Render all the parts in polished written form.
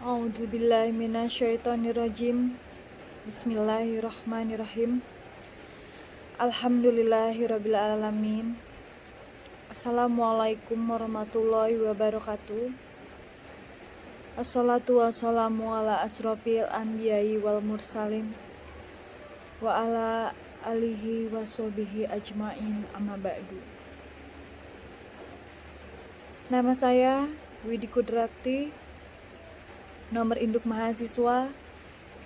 A'udzubillahi minasyaitonirrajim. Bismillahirrahmanirrahim. Alhamdulillahirabbil alamin. Assalamualaikum warahmatullahi wabarakatuh. Assalatu wassalamu ala asrofil anbiya'i wal mursalin wa ala alihi washabihi ajmain, amma ba'du. Nama saya Widi Kudrati, nomor induk mahasiswa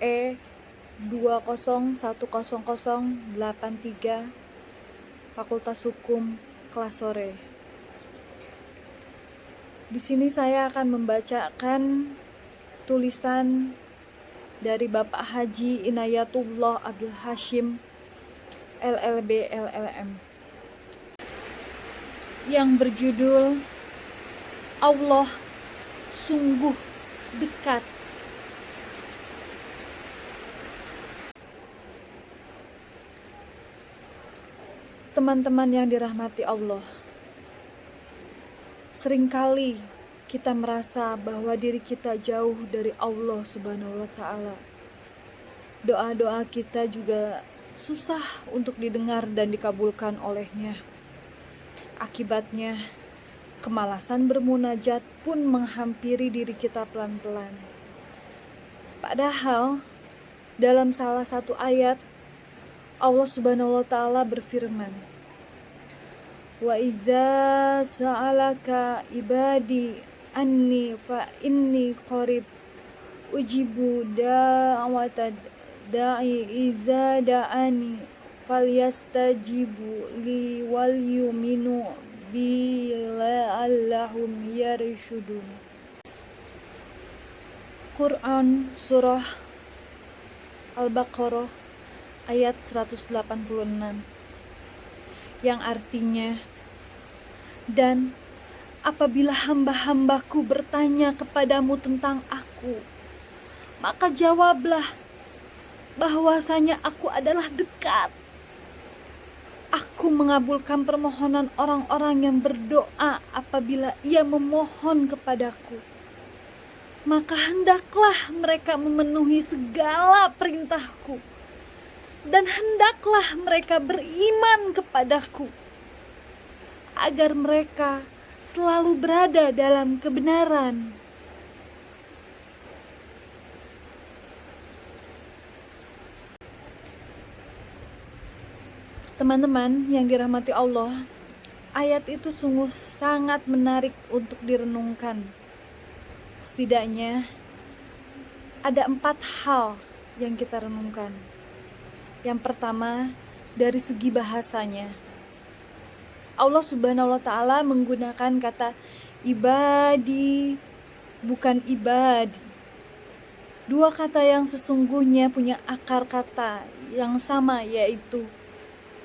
E2010083, Fakultas Hukum, kelas sore. Di sini saya akan membacakan tulisan dari Bapak Haji Inayatullah Abdul Hashim, LLB LLM, yang berjudul Allah sungguh dekat. Teman-teman yang dirahmati Allah, seringkali kita merasa bahwa diri kita jauh dari Allah Subhanahu wa Ta'ala. Doa-doa kita juga susah untuk didengar dan dikabulkan olehnya. Akibatnya, kemalasan bermunajat pun menghampiri diri kita pelan-pelan. Padahal dalam salah satu ayat Allah Subhanahu wa Ta'ala berfirman, "Wa iza sa'alaka ibadi anni fa inni qarib ujibu da'watad da'i iza da'ani falyastajibu li wal yuminu bi la'allahum yarshudun." Quran Surah Al-Baqarah ayat 186, yang artinya, "Dan apabila hamba-hambaku bertanya kepadamu tentang aku, maka jawablah bahwasanya aku adalah dekat. Aku mengabulkan permohonan orang-orang yang berdoa apabila ia memohon kepadaku. Maka hendaklah mereka memenuhi segala perintahku, dan hendaklah mereka beriman kepadaku, agar mereka selalu berada dalam kebenaran." Teman-teman yang dirahmati Allah, ayat itu sungguh sangat menarik untuk direnungkan. Setidaknya ada 4 hal yang kita renungkan. Yang pertama, dari segi bahasanya, Allah Subhanahu wa Ta'ala menggunakan kata ibadi, bukan ibadi. Dua kata yang sesungguhnya punya akar kata yang sama, yaitu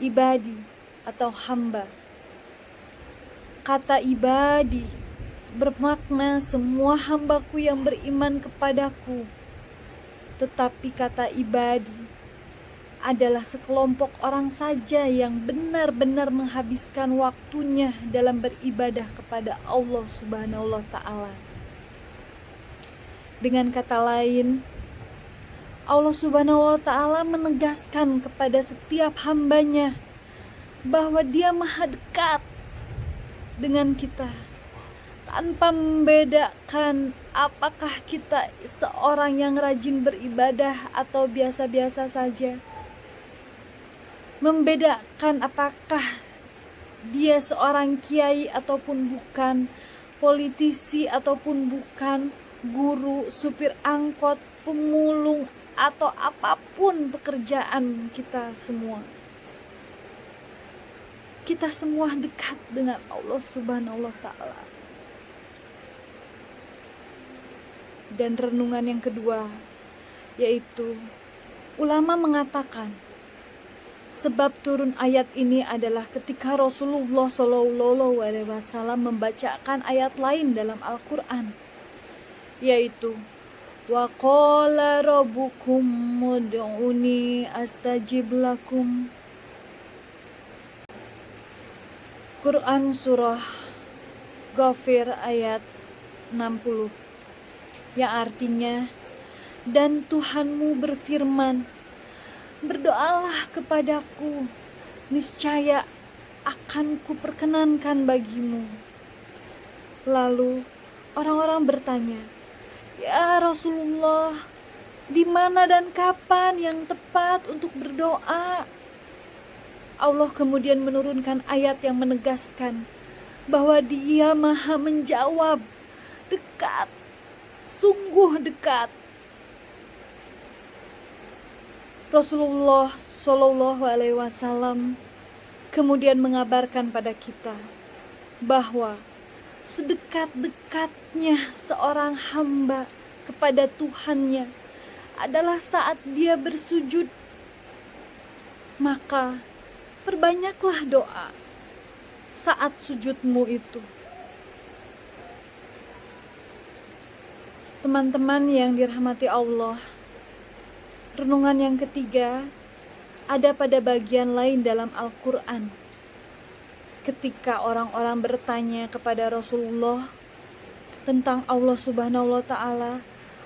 ibadi atau hamba. Kata ibadi bermakna semua hambaku yang beriman kepadaku. Tetapi kata ibadi adalah sekelompok orang saja yang benar-benar menghabiskan waktunya dalam beribadah kepada Allah Subhanahu wa Ta'ala. Dengan kata lain, Allah Subhanahu wa Ta'ala menegaskan kepada setiap hambanya bahwa Dia maha dekat dengan kita, tanpa membedakan apakah kita seorang yang rajin beribadah atau biasa-biasa saja, membedakan apakah dia seorang kiai ataupun bukan, politisi ataupun bukan, guru, supir angkot, pemulung, atau apapun pekerjaan kita semua. Kita semua dekat dengan Allah Subhanahu wa Ta'ala. Dan renungan yang kedua, yaitu ulama mengatakan sebab turun ayat ini adalah ketika Rasulullah SAW membacakan ayat lain dalam Al-Quran, yaitu wa qala rabbukum ud'uni astajib lakum. Quran Surah Ghafir ayat 60, yang artinya, dan Tuhanmu berfirman, berdoalah kepadaku, niscaya akan kuperkenankan bagimu. Lalu orang-orang bertanya, ya Rasulullah, di mana dan kapan yang tepat untuk berdoa? Allah kemudian menurunkan ayat yang menegaskan bahwa Dia Maha menjawab, dekat, sungguh dekat. Rasulullah Shallallahu Alaihi Wasallam kemudian mengabarkan pada kita bahwa sedekat-dekatnya seorang hamba kepada Tuhannya adalah saat dia bersujud. Maka perbanyaklah doa saat sujudmu itu. Teman-teman yang dirahmati Allah, renungan yang ketiga ada pada bagian lain dalam Al-Quran. Ketika orang-orang bertanya kepada Rasulullah tentang Allah Subhanahu wa Ta'ala,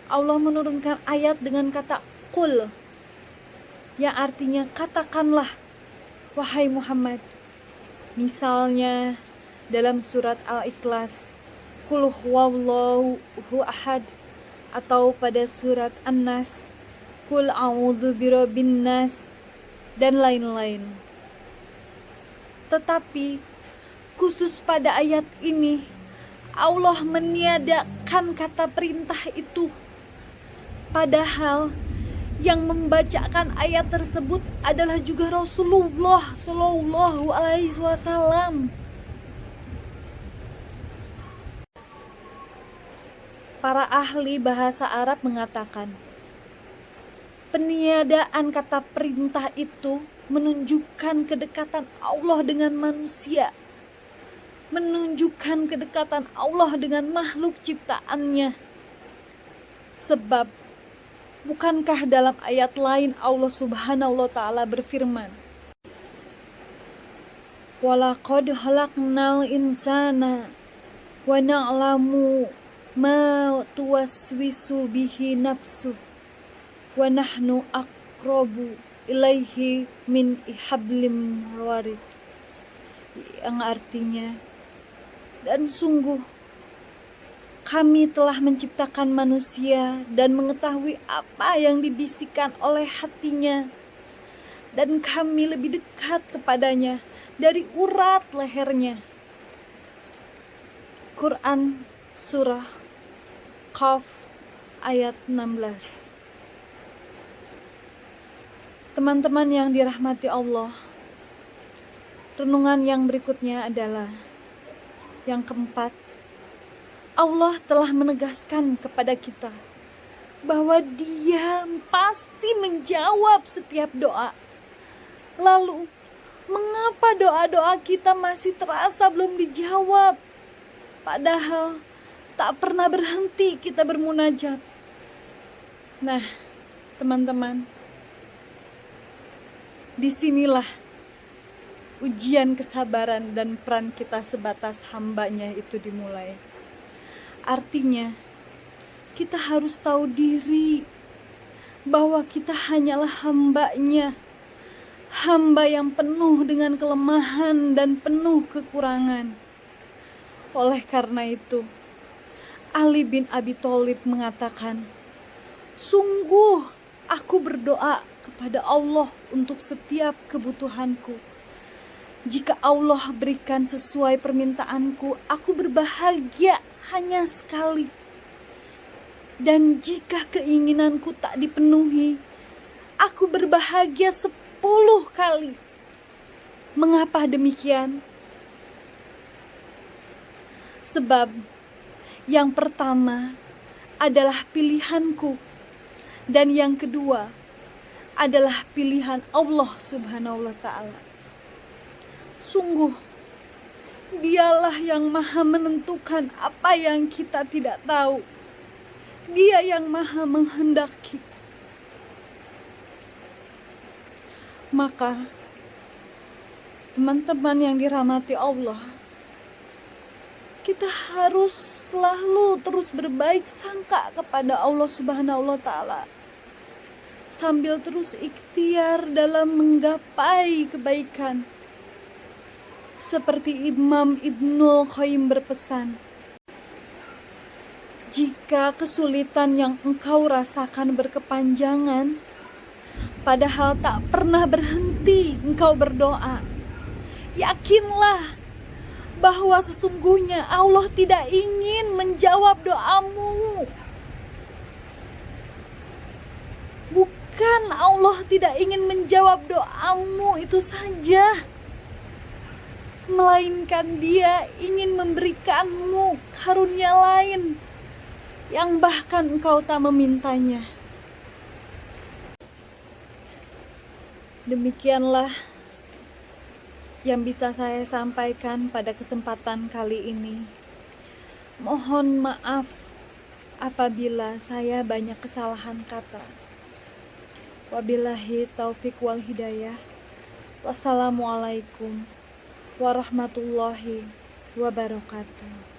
Allah menurunkan ayat dengan kata qul, yang artinya katakanlah wahai Muhammad. Misalnya dalam surat Al-Ikhlas, qul huwallahu ahad, atau pada surat An-Nas, qul a'udzu birabbin nas, dan lain-lain. Tetapi khusus pada ayat ini, Allah meniadakan kata perintah itu. Padahal yang membacakan ayat tersebut adalah juga Rasulullah Shallallahu Alaihi Wasallam. Para ahli bahasa Arab mengatakan, peniadaan kata perintah itu menunjukkan kedekatan Allah dengan manusia, menunjukkan kedekatan Allah dengan makhluk ciptaannya. Sebab bukankah dalam ayat lain Allah Subhanahu wa Ta'ala berfirman, walaqad khalaqnal insana wa na'lamu ma tuwaswisu bihi nafsu wa nahnu aqrabu ilaihi min hablim warid, yang artinya, dan sungguh kami telah menciptakan manusia dan mengetahui apa yang dibisikkan oleh hatinya, dan kami lebih dekat kepadanya dari urat lehernya. Quran Surah Qaf ayat 16. Teman-teman yang dirahmati Allah, renungan yang berikutnya adalah yang keempat. Allah telah menegaskan kepada kita bahwa Dia pasti menjawab setiap doa. Lalu, mengapa doa-doa kita masih terasa belum dijawab? Padahal tak pernah berhenti kita bermunajat. Nah, teman-teman, disinilah ujian kesabaran dan peran kita sebatas hambanya itu dimulai. Artinya, kita harus tahu diri bahwa kita hanyalah hambanya, hamba yang penuh dengan kelemahan dan penuh kekurangan. Oleh karena itu, Ali bin Abi Thalib mengatakan, sungguh aku berdoa kepada Allah untuk setiap kebutuhanku. Jika Allah berikan sesuai permintaanku, aku berbahagia hanya sekali. Dan jika keinginanku tak dipenuhi, aku berbahagia 10 kali. Mengapa demikian? Sebab yang pertama adalah pilihanku, dan yang kedua adalah pilihan Allah Subhanahu wa Ta'ala. Sungguh, Dialah yang maha menentukan apa yang kita tidak tahu. Dia yang maha menghendaki. Maka, teman-teman yang dirahmati Allah, kita harus selalu terus berbaik sangka kepada Allah Subhanahu wa Ta'ala, sambil terus ikhtiar dalam menggapai kebaikan. Seperti Imam Ibnul Qayyim berpesan, jika kesulitan yang engkau rasakan berkepanjangan, padahal tak pernah berhenti engkau berdoa, yakinlah bahwa sesungguhnya Allah tidak ingin menjawab doamu. Bukan Allah tidak ingin menjawab doamu itu saja, melainkan Dia ingin memberikanmu karunia lain yang bahkan engkau tak memintanya. Demikianlah yang bisa saya sampaikan pada kesempatan kali ini. Mohon maaf apabila saya banyak kesalahan kata. Wabillahi taufik wal hidayah. Wassalamualaikum warahmatullahi wabarakatuh.